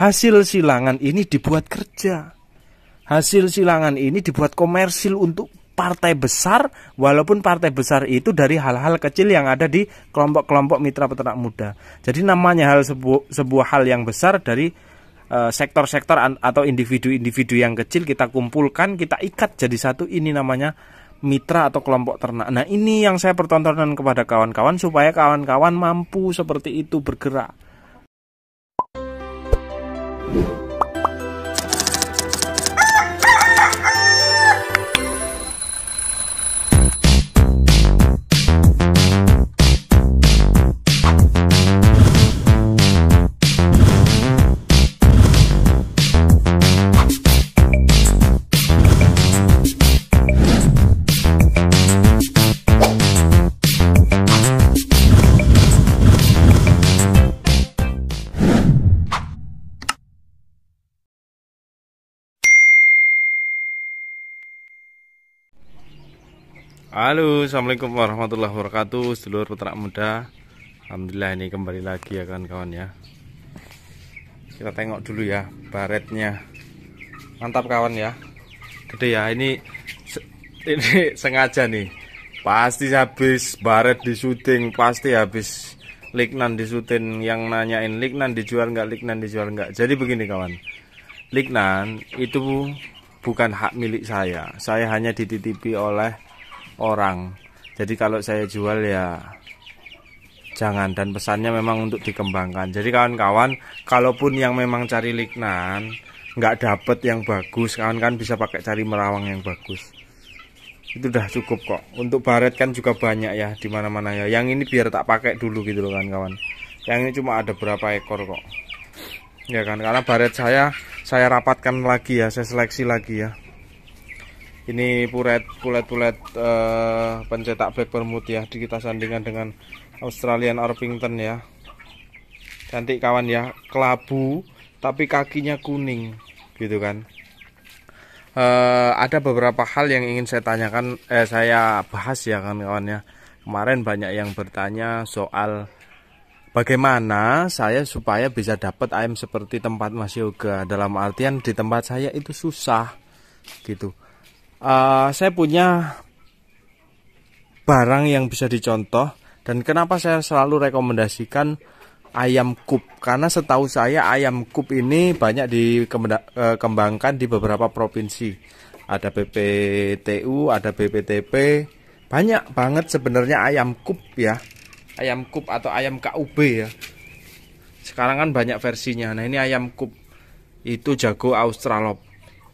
hasil silangan ini dibuat kerja. Hasil silangan ini dibuat komersil untuk partai besar, walaupun partai besar itu dari hal-hal kecil yang ada di kelompok-kelompok mitra peternak muda. Jadi namanya sebuah hal yang besar dari sektor-sektor atau individu-individu yang kecil kita kumpulkan, kita ikat jadi satu, ini namanya mitra atau kelompok ternak. Nah, ini yang saya pertontonkan kepada kawan-kawan supaya kawan-kawan mampu seperti itu bergerak. Halo, assalamualaikum warahmatullahi wabarakatuh, sedulur peternak muda. Alhamdulillah, ini kembali lagi ya kawan-kawan ya. Kita tengok dulu ya baretnya. Mantap kawan ya, gede ya. Ini sengaja nih, pasti habis baret di syuting, pasti habis lignan di syuting. Yang nanyain lignan dijual nggak, lignan dijual nggak. Jadi begini kawan, lignan itu bukan hak milik saya hanya dititipi oleh orang. Jadi kalau saya jual ya jangan, dan pesannya memang untuk dikembangkan. Jadi kawan-kawan, kalaupun yang memang cari lignan nggak dapet yang bagus, kawan-kawan bisa pakai cari merawang yang bagus. Itu udah cukup kok. Untuk baret kan juga banyak ya di mana-mana ya. Yang ini biar tak pakai dulu gitu loh kawan-kawan. Yang ini cuma ada berapa ekor kok. Ya kan, karena baret saya rapatkan lagi ya, saya seleksi lagi ya. Ini pulet pencetak Black Permut ya, kita sandingan dengan Australian Orpington ya. Cantik kawan ya, kelabu tapi kakinya kuning gitu kan. Ada beberapa hal yang ingin saya tanyakan, saya bahas ya kawan ya. Kemarin banyak yang bertanya soal bagaimana saya supaya bisa dapat ayam seperti tempat Mas Yoga. Dalam artian di tempat saya itu susah gitu. Saya punya barang yang bisa dicontoh, dan kenapa saya selalu rekomendasikan ayam kup, karena setahu saya ayam kup ini banyak dikembangkan di beberapa provinsi. Ada BPTU, ada BPTP, banyak banget sebenarnya ayam kup ya, ayam kup atau ayam KUB ya. Sekarang kan banyak versinya. Nah, ini ayam kup, itu jago Australop.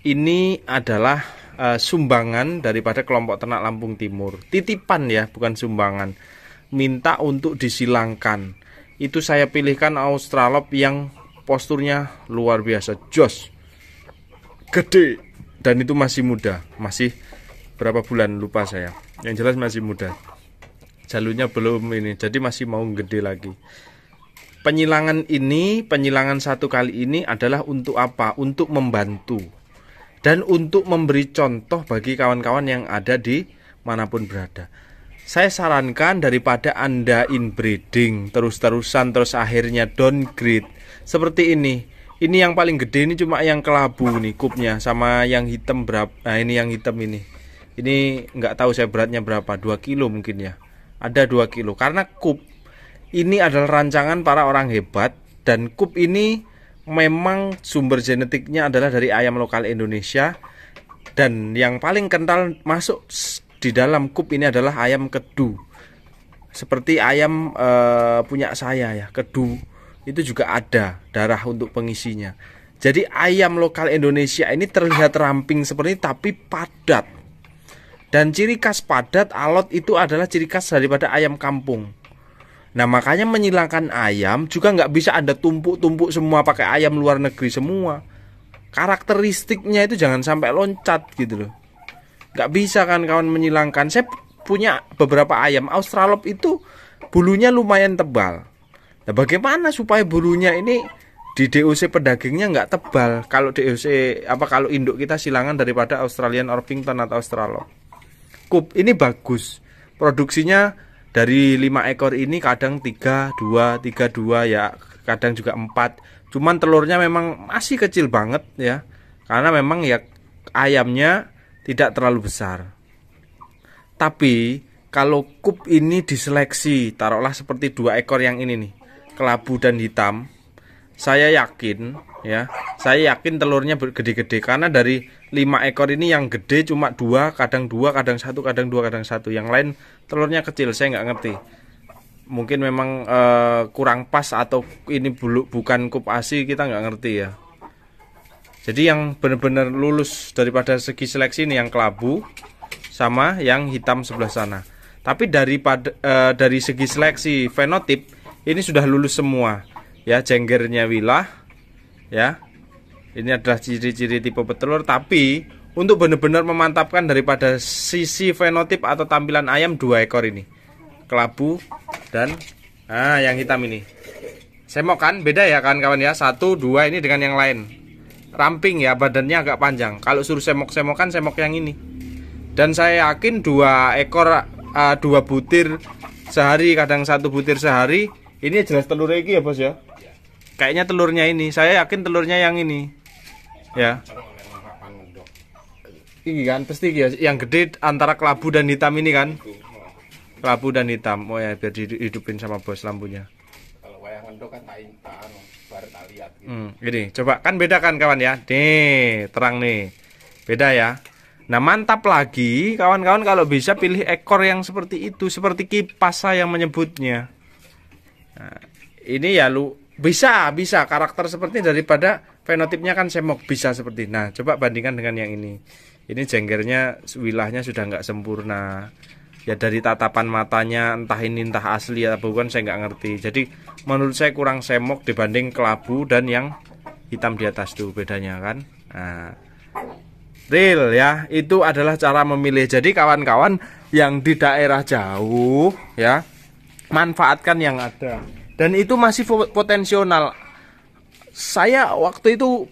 Ini adalah sumbangan daripada kelompok ternak Lampung Timur, titipan ya, bukan sumbangan, minta untuk disilangkan. Itu saya pilihkan Australop yang posturnya luar biasa, jos, gede, dan itu masih muda, masih berapa bulan lupa saya, yang jelas masih muda, jalurnya belum ini, jadi masih mau gede lagi. Penyilangan satu kali ini adalah untuk apa? Untuk membantu dan untuk memberi contoh bagi kawan-kawan yang ada di manapun berada. Saya sarankan daripada Anda inbreeding terus-terusan terus akhirnya downgrade seperti ini. Ini yang paling gede, ini cuma yang kelabu nih kupnya, sama yang hitam berapa. Nah, ini yang hitam ini. Ini nggak tahu saya beratnya berapa, 2 kilo mungkin ya. Ada 2 kilo. Karena kup ini adalah rancangan para orang hebat, dan kup ini memang sumber genetiknya adalah dari ayam lokal Indonesia, dan yang paling kental masuk di dalam kup ini adalah ayam kedu. Seperti ayam punya saya ya, kedu itu juga ada darah untuk pengisinya. Jadi ayam lokal Indonesia ini terlihat ramping seperti ini, tapi padat. Dan ciri khas padat alot itu adalah ciri khas daripada ayam kampung. Nah, makanya menyilangkan ayam juga nggak bisa Anda tumpuk-tumpuk semua pakai ayam luar negeri semua. Karakteristiknya itu jangan sampai loncat gitu loh. Nggak bisa kan kawan menyilangkan. Saya punya beberapa ayam Australop itu bulunya lumayan tebal. Nah, bagaimana supaya bulunya ini di DOC pedagingnya nggak tebal? Kalau DOC kalau induk kita silangan daripada Australian Orpington atau Australop. Kup ini bagus. Produksinya dari 5 ekor ini kadang 3, 2 ya, kadang juga 4. Cuman telurnya memang masih kecil banget ya. Karena memang ya ayamnya tidak terlalu besar. Tapi kalau kup ini diseleksi, taruhlah seperti 2 ekor yang ini nih, kelabu dan hitam, saya yakin telurnya gede-gede. Karena dari 5 ekor ini yang gede cuma 2, kadang 1, kadang 2, kadang 1. Yang lain telurnya kecil, saya nggak ngerti. Mungkin memang kurang pas atau ini bukan kup ASI, kita nggak ngerti ya. Jadi yang benar-benar lulus daripada segi seleksi ini yang kelabu sama yang hitam sebelah sana. Tapi dari segi seleksi fenotip ini sudah lulus semua. Ya, jenggernya wilah. Ya. Ini adalah ciri-ciri tipe petelur. Tapi untuk benar-benar memantapkan daripada sisi fenotip atau tampilan ayam 2 ekor ini, kelabu dan yang hitam ini. Semok kan beda ya kawan-kawan ya. 1, 2 ini dengan yang lain. Ramping ya, badannya agak panjang. Kalau suruh semok-semokan, semok yang ini. Dan saya yakin 2 ekor 2 butir sehari, kadang 1 butir sehari. Ini jelas telur lagi ya bos ya. Kayaknya telurnya ini. Saya yakin telurnya yang ini. Ya. Ini kan pasti ya. Yang gede antara kelabu dan hitam ini kan. Kelabu dan hitam. Oh ya, biar dihidupin sama bos lampunya. Kalau wayang ngendok kan baru tak lihat gitu. Gini, coba kan beda kan kawan ya. Nih, terang nih. Beda ya. Nah, mantap lagi kawan-kawan kalau bisa pilih ekor yang seperti itu, seperti kipas saya menyebutnya. Nah, ini ya bisa karakter seperti daripada fenotipnya kan semok, bisa seperti. Nah, coba bandingkan dengan yang ini. Ini jenggernya wilahnya sudah nggak sempurna. Ya dari tatapan matanya entah asli atau bukan saya nggak ngerti. Jadi menurut saya kurang semok dibanding kelabu dan yang hitam di atas tuh, bedanya kan. Nah, real ya, itu adalah cara memilih. Jadi kawan-kawan yang di daerah jauh ya, manfaatkan yang ada. Dan itu masih potensial. Saya waktu itu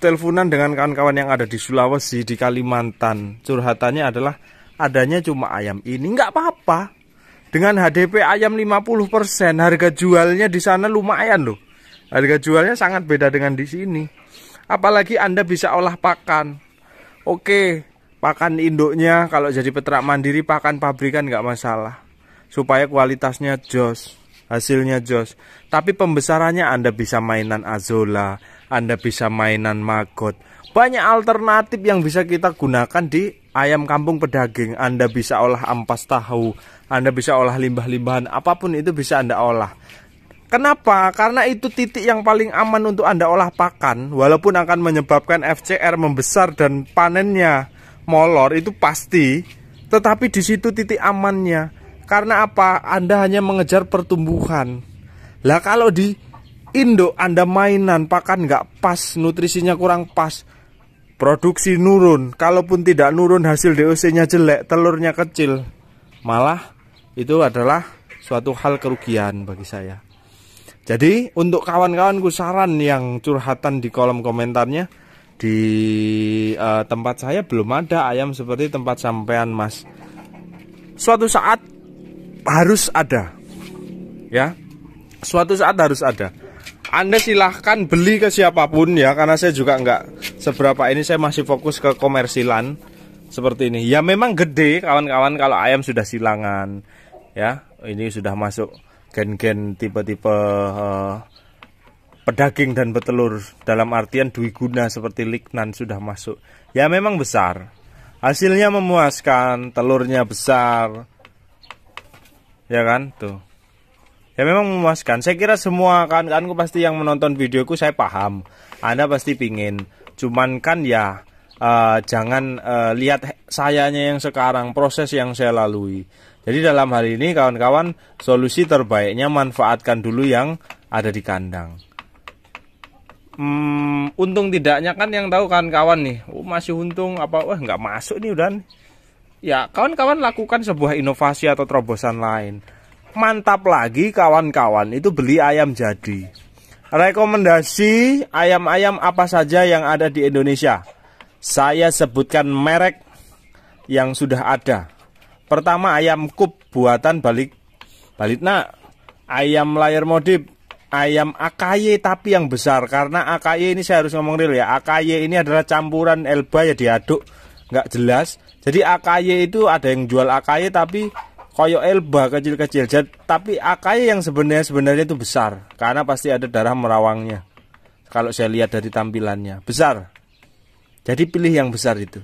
teleponan dengan kawan-kawan yang ada di Sulawesi, di Kalimantan. Curhatannya adalah adanya cuma ayam ini, nggak apa-apa. Dengan HDP ayam 50%, harga jualnya di sana lumayan loh. Harga jualnya sangat beda dengan di sini. Apalagi Anda bisa olah pakan. Oke, pakan induknya kalau jadi peternak mandiri, pakan pabrikan nggak masalah. Supaya kualitasnya jos, hasilnya jos. Tapi pembesarannya Anda bisa mainan azola, Anda bisa mainan maggot. Banyak alternatif yang bisa kita gunakan di ayam kampung pedaging. Anda bisa olah ampas tahu, Anda bisa olah limbah-limbahan, apapun itu bisa Anda olah. Kenapa? Karena itu titik yang paling aman untuk Anda olah pakan. Walaupun akan menyebabkan FCR membesar dan panennya molor, itu pasti. Tetapi di situ titik amannya. Karena apa? Anda hanya mengejar pertumbuhan. Lah kalau di induk Anda mainan, pakan nggak pas, nutrisinya kurang pas, produksi nurun. Kalaupun tidak nurun, hasil DOC-nya jelek, telurnya kecil. Malah itu adalah suatu hal kerugian bagi saya. Jadi untuk kawan-kawanku, saran yang curhatan di kolom komentarnya, di tempat saya belum ada ayam seperti tempat sampean mas. Suatu saat harus ada, ya. Suatu saat harus ada. Anda silahkan beli ke siapapun ya, karena saya juga nggak seberapa ini, saya masih fokus ke komersilan seperti ini. Ya memang gede kawan-kawan kalau ayam sudah silangan, ya. Ini sudah masuk gen-gen tipe-tipe pedaging dan petelur, dalam artian dwiguna seperti lignan sudah masuk. Ya memang besar, hasilnya memuaskan, telurnya besar, ya kan tuh. Ya memang memuaskan. Saya kira semua kawan-kawanku pasti yang menonton videoku, saya paham Anda pasti pingin. Cuman kan ya jangan lihat sayanya yang sekarang, proses yang saya lalui. Jadi dalam hal ini kawan-kawan, solusi terbaiknya manfaatkan dulu yang ada di kandang. Untung tidaknya kan yang tahu kawan-kawan nih. Oh masih untung apa? Wah nggak masuk nih udah. Ya kawan-kawan lakukan sebuah inovasi atau terobosan lain. Mantap lagi kawan-kawan, itu beli ayam jadi. Rekomendasi ayam-ayam apa saja yang ada di Indonesia. Saya sebutkan merek yang sudah ada. Pertama ayam kup buatan Balitna, ayam layar modif ayam AKY tapi yang besar. Karena AKY ini saya harus ngomong real ya, AKY ini adalah campuran Elba ya diaduk, nggak jelas. Jadi AKY itu ada yang jual AKY tapi koyo Elba kecil-kecil. Tapi AKY yang sebenarnya itu besar, karena pasti ada darah merawangnya. Kalau saya lihat dari tampilannya besar. Jadi pilih yang besar itu.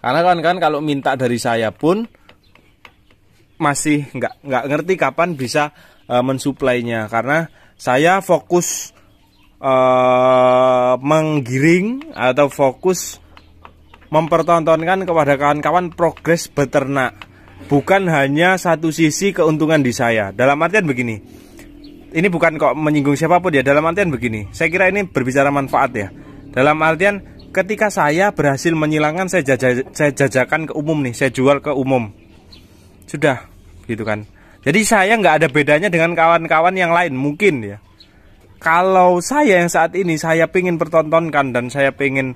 Karena kan kalau minta dari saya pun masih nggak ngerti kapan bisa mensuplainya, karena saya fokus menggiring atau fokus mempertontonkan kepada kawan-kawan progres beternak, bukan hanya satu sisi keuntungan di saya. Dalam artian begini, ini bukan kok menyinggung siapapun ya, dalam artian begini, saya kira ini berbicara manfaat ya. Dalam artian ketika saya berhasil menyilangkan, saya jajakan ke umum nih, saya jual ke umum, sudah gitu kan. Jadi saya nggak ada bedanya dengan kawan-kawan yang lain mungkin ya. Kalau saya yang saat ini saya pengen pertontonkan dan saya pengen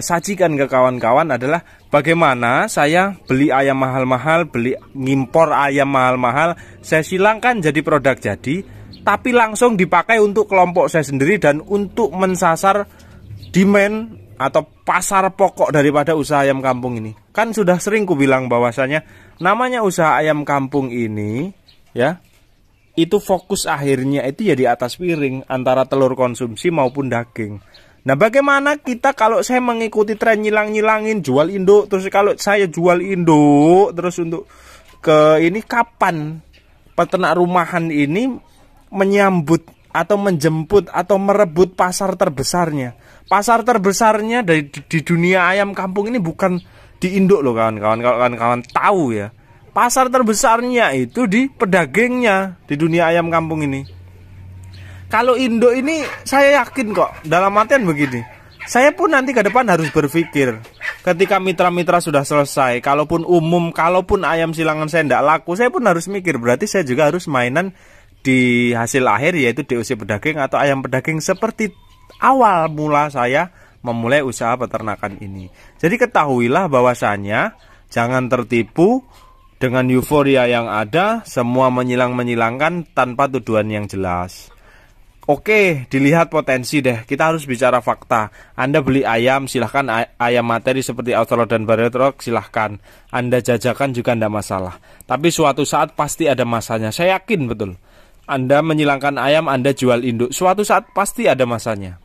sajikan ke kawan-kawan adalah bagaimana saya beli ayam mahal-mahal, beli ngimpor ayam mahal-mahal, saya silangkan jadi produk jadi, tapi langsung dipakai untuk kelompok saya sendiri dan untuk mensasar demand atau pasar pokok daripada usaha ayam kampung ini. Kan sudah sering ku bilang bahwasanya namanya usaha ayam kampung ini ya, itu fokus akhirnya itu ya di atas piring antara telur konsumsi maupun daging. Nah, bagaimana kita kalau saya mengikuti tren nyilang-nyilangin jual induk, terus kalau saya jual induk terus untuk ke ini, kapan peternak rumahan ini menyambut atau menjemput atau merebut pasar terbesarnya? Pasar terbesarnya di dunia ayam kampung ini bukan di induk loh kawan-kawan. Kalau kawan-kawan tahu ya, pasar terbesarnya itu di pedagingnya di dunia ayam kampung ini. Kalau induk ini saya yakin kok, dalam artian begini, saya pun nanti ke depan harus berpikir ketika mitra-mitra sudah selesai, kalaupun umum, kalaupun ayam silangan saya tidak laku, saya pun harus mikir, berarti saya juga harus mainan di hasil akhir, yaitu DOC pedaging atau ayam pedaging seperti awal mula saya memulai usaha peternakan ini. Jadi ketahuilah bahwasanya jangan tertipu dengan euforia yang ada, semua menyilang-menyilangkan tanpa tujuan yang jelas. Oke, dilihat potensi deh. Kita harus bicara fakta. Anda beli ayam, silahkan ayam materi seperti Australorp dan Baretrok, silahkan. Anda jajakan juga tidak masalah. Tapi suatu saat pasti ada masanya. Saya yakin betul. Anda menyilangkan ayam, Anda jual induk. Suatu saat pasti ada masanya.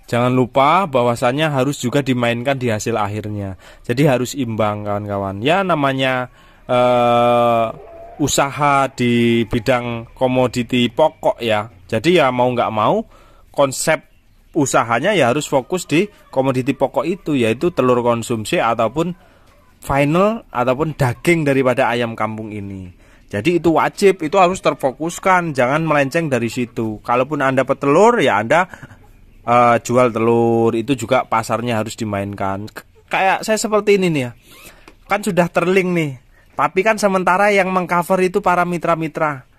Jangan lupa bahwasannya harus juga dimainkan di hasil akhirnya. Jadi harus imbang kawan-kawan. Ya namanya usaha di bidang komoditi pokok ya. Jadi ya mau nggak mau konsep usahanya ya harus fokus di komoditi pokok itu, yaitu telur konsumsi ataupun final ataupun daging daripada ayam kampung ini. Jadi itu wajib, itu harus terfokuskan, jangan melenceng dari situ. Kalaupun Anda petelur ya Anda jual telur, itu juga pasarnya harus dimainkan. Kayak saya seperti ini nih ya, kan sudah terlink nih, tapi kan sementara yang mengcover itu para mitra-mitra.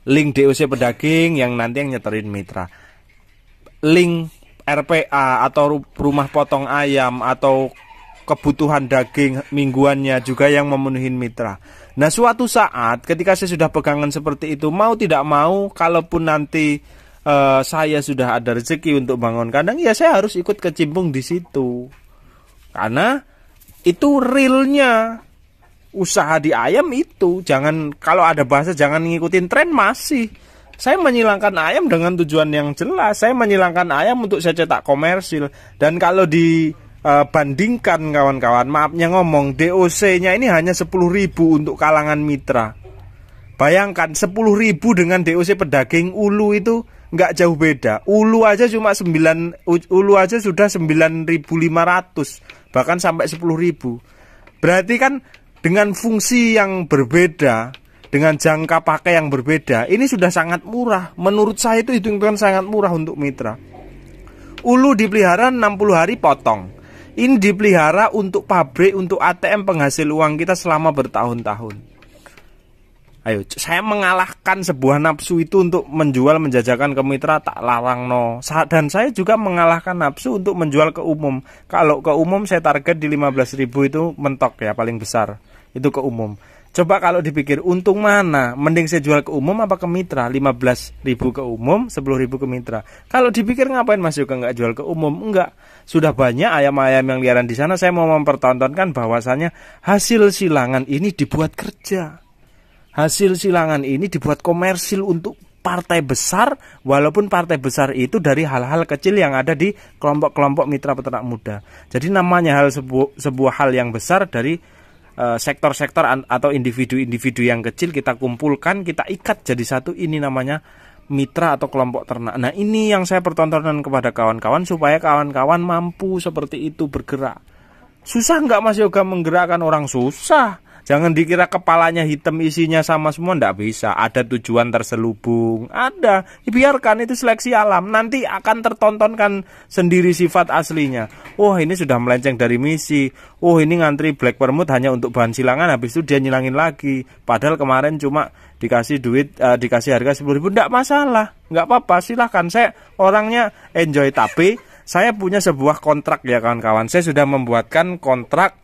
Link DOC pedaging yang nanti yang nyeterin mitra, link RPA atau rumah potong ayam atau kebutuhan daging mingguannya juga yang memenuhi mitra. Nah suatu saat ketika saya sudah pegangan seperti itu, mau tidak mau, kalaupun nanti saya sudah ada rezeki untuk bangun kandang, ya saya harus ikut kecimpung di situ. Karena itu realnya usaha di ayam itu. Jangan, kalau ada bahasa jangan ngikutin tren, masih. Saya menyilangkan ayam dengan tujuan yang jelas. Saya menyilangkan ayam untuk saya cetak komersil. Dan kalau dibandingkan kawan-kawan, maafnya ngomong, DOC-nya ini hanya 10.000 untuk kalangan mitra. Bayangkan 10.000 dengan DOC pedaging ulu itu nggak jauh beda. Ulu aja cuma ulu aja sudah 9.500, bahkan sampai 10.000. Berarti kan dengan fungsi yang berbeda, dengan jangka pakai yang berbeda, ini sudah sangat murah. Menurut saya itu hitungan sangat murah untuk mitra. Ulu dipelihara 60 hari potong. Ini dipelihara untuk pabrik, untuk ATM penghasil uang kita selama bertahun-tahun. Ayo, saya mengalahkan sebuah nafsu itu untuk menjual, menjajakan ke mitra, tak larang no. Dan saya juga mengalahkan nafsu untuk menjual ke umum. Kalau ke umum saya target di 15.000 itu mentok ya, paling besar. Itu ke umum. Coba kalau dipikir untung mana? Mending saya jual ke umum apa ke mitra? 15.000 ke umum, 10.000 ke mitra. Kalau dipikir ngapain Mas Yoga nggak jual ke umum? Enggak. Sudah banyak ayam-ayam yang liaran di sana. Saya mau mempertontonkan bahwasannya hasil silangan ini dibuat kerja. Hasil silangan ini dibuat komersil untuk partai besar, walaupun partai besar itu dari hal-hal kecil yang ada di kelompok-kelompok mitra peternak muda. Jadi namanya sebuah hal yang besar dari sektor-sektor atau individu-individu yang kecil kita kumpulkan, kita ikat jadi satu, ini namanya mitra atau kelompok ternak. Nah ini yang saya pertontonkan kepada kawan-kawan supaya kawan-kawan mampu seperti itu bergerak. Susah nggak Mas Yoga menggerakkan orang? Susah. Jangan dikira kepalanya hitam isinya sama semua, nggak bisa. Ada tujuan terselubung, ada. Biarkan itu seleksi alam. Nanti akan tertontonkan sendiri sifat aslinya. Oh ini sudah melenceng dari misi. Oh ini ngantri black permut hanya untuk bahan silangan, habis itu dia nyilangin lagi. Padahal kemarin cuma dikasih duit, dikasih harga 10.000, nggak masalah, nggak apa-apa. Silahkan, saya orangnya enjoy. Tapi saya punya sebuah kontrak ya kawan-kawan. Saya sudah membuatkan kontrak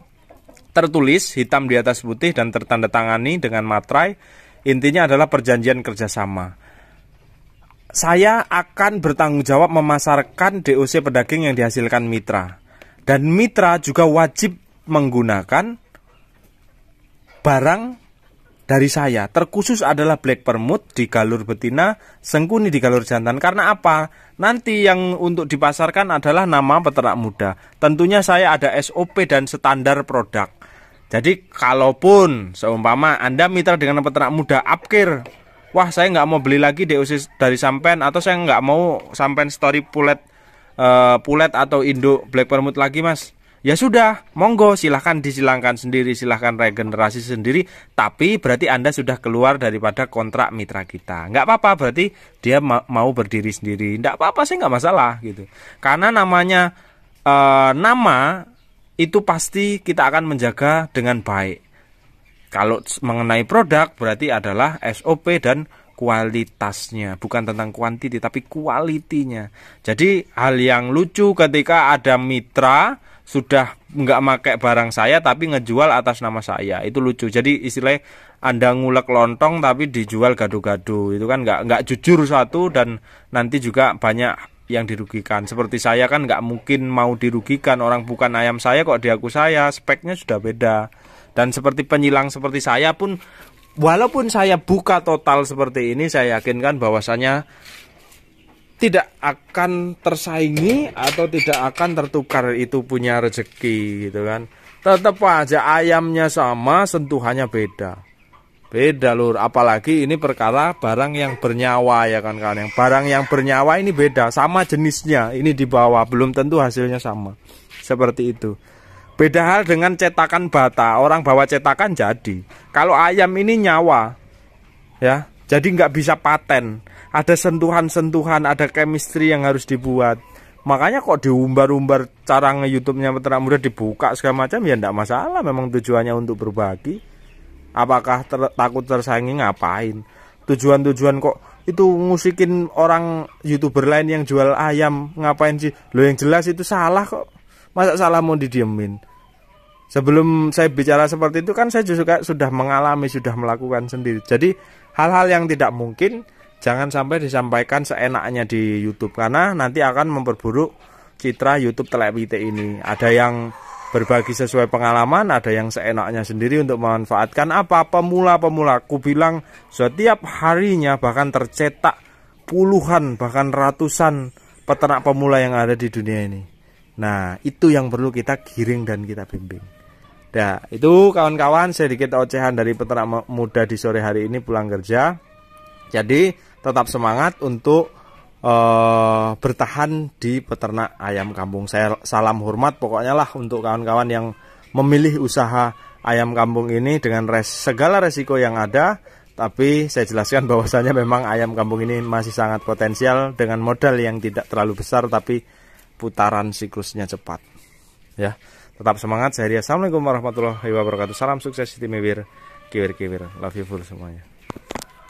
tertulis hitam di atas putih dan tertandatangani dengan materai. Intinya adalah perjanjian kerjasama. Saya akan bertanggung jawab memasarkan DOC pedaging yang dihasilkan mitra. Dan mitra juga wajib menggunakan barang dari saya. Terkhusus adalah black permut di galur betina, sengkuni di galur jantan. Karena apa? Nanti yang untuk dipasarkan adalah nama peternak muda. Tentunya saya ada SOP dan standar produk. Jadi kalaupun seumpama Anda mitra dengan peternak muda upkir, wah saya nggak mau beli lagi DOC dari sampean, atau saya nggak mau sampean story pulet atau induk black permut lagi Mas. Ya sudah, monggo silahkan disilangkan sendiri, silahkan regenerasi sendiri. Tapi berarti Anda sudah keluar daripada kontrak mitra kita. Nggak apa-apa, berarti dia mau berdiri sendiri. Nggak apa-apa sih, nggak masalah gitu. Karena namanya nama itu pasti kita akan menjaga dengan baik. Kalau mengenai produk berarti adalah SOP dan kualitasnya, bukan tentang kuantiti tapi kualitinya. Jadi hal yang lucu ketika ada mitra sudah nggak pakai barang saya tapi ngejual atas nama saya, itu lucu. Jadi istilahnya Anda ngulek lontong tapi dijual gado-gado, itu kan nggak jujur satu, dan nanti juga banyak yang dirugikan. Seperti saya kan nggak mungkin mau dirugikan, orang bukan ayam saya kok diaku saya, speknya sudah beda. Dan seperti penyilang seperti saya pun, walaupun saya buka total seperti ini, saya yakinkan bahwasanya tidak akan tersaingi atau tidak akan tertukar, itu punya rezeki gitu kan. Tetap aja ayamnya sama, sentuhannya beda. Beda lur, apalagi ini perkara barang yang bernyawa ya kan. Yang barang yang bernyawa ini beda, sama jenisnya, ini di bawah belum tentu hasilnya sama. Seperti itu. Beda hal dengan cetakan bata, orang bawa cetakan jadi. Kalau ayam ini nyawa, ya, jadi nggak bisa paten. Ada sentuhan-sentuhan, ada chemistry yang harus dibuat. Makanya kok diumbar-umbar cara nge-YouTube-nya peternak muda dibuka segala macam, ya nggak masalah. Memang tujuannya untuk berbagi. Apakah takut tersaingi, ngapain? Tujuan-tujuan kok itu ngusikin orang YouTuber lain yang jual ayam, ngapain sih? Lo yang jelas itu salah kok. Masa salah mau didiemin? Sebelum saya bicara seperti itu kan saya juga sudah mengalami, sudah melakukan sendiri. Jadi hal-hal yang tidak mungkin jangan sampai disampaikan seenaknya di YouTube, karena nanti akan memperburuk citra YouTube Televite ini. Ada yang berbagi sesuai pengalaman, ada yang seenaknya sendiri untuk memanfaatkan apa pemula-pemula. Aku bilang setiap harinya bahkan tercetak puluhan bahkan ratusan peternak pemula yang ada di dunia ini. Nah itu yang perlu kita giring dan kita bimbing. Nah itu kawan-kawan sedikit ocehan dari peternak muda di sore hari ini pulang kerja. Jadi tetap semangat untuk bertahan di peternak ayam kampung. Saya salam hormat pokoknya lah untuk kawan-kawan yang memilih usaha ayam kampung ini dengan segala resiko yang ada. Tapi saya jelaskan bahwasanya memang ayam kampung ini masih sangat potensial dengan modal yang tidak terlalu besar tapi putaran siklusnya cepat. Ya, tetap semangat. Saya Ria. Assalamualaikum warahmatullahi wabarakatuh. Salam sukses Timewir, kiwir-kiwir. Love you full semuanya.